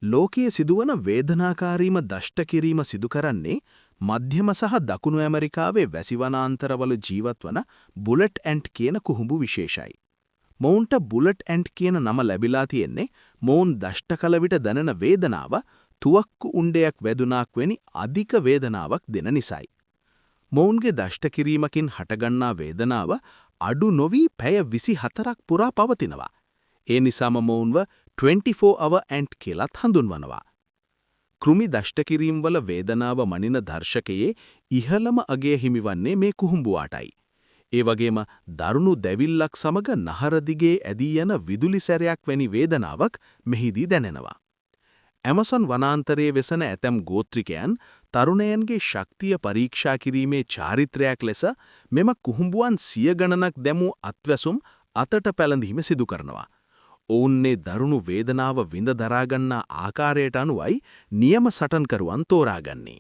ලෝකයේ සිදුවන වේදනාකාරීම දෂ්ට කිරීම සිදු කරන්නේ මධ්‍යම සහ දකුණු ඇමරිකාවේ වැසිවනාන්තරවල ජීවත් වන බුලට් ඇන්ට් කියන කුහුඹු විශේෂයි. මොවුන්ට බුලට් ඇන්ට් කියන නම ලැබිලා තියෙන්නේ මොවුන් දෂ්ට කල විට දැනෙන වේදනාව තුවක්කු උණ්ඩයක් වැදුනාක් වැනි අධික වේදනාවක් දෙන නිසයි. මොවුන්ගේ දෂ්ට කිරීමකින් හටගන්නා වේදනාව අඩු නොවී පැය 24ක් පුරා පවතිනවා. ඒ නිසාම මොවුන්ව 24 hour ඇන්ට් කියලත් හඳුන්වනවා. කෘමි දෂ්ට කිරීම්වල වේදනාව මනින දර්ශකයේ ඉහළම අගය හිමිවන්නේ මේ කුහුඹුවාටයි. ඒ වගේම දරුණු දැවිල්ලක් සමග නහර දිගේ ඇදී යන විදුලි සැරයක් වැනි වේදනාවක් මෙහිදී දැනෙනවා. ඇමසොන් වනාන්තරයේ වෙසෙන ඇතැම් ගෝත්‍රිකයන් තරුණයන්ගේ ශක්තිය පරීක්ෂා කිරීමේ චාරිත්‍රයක් ලෙස මෙම කුහුඹුවන් 100 ගණනක් දැමූ අත්වැසුම් අතට පැලඳීම සිදු කරනවා. ඔවුන්නේ දරුණු වේදනාව විඳ දරාගන්නා ආකාරයට අනුවයි නියම සටන්කරුවන් තෝරාගන්නේ.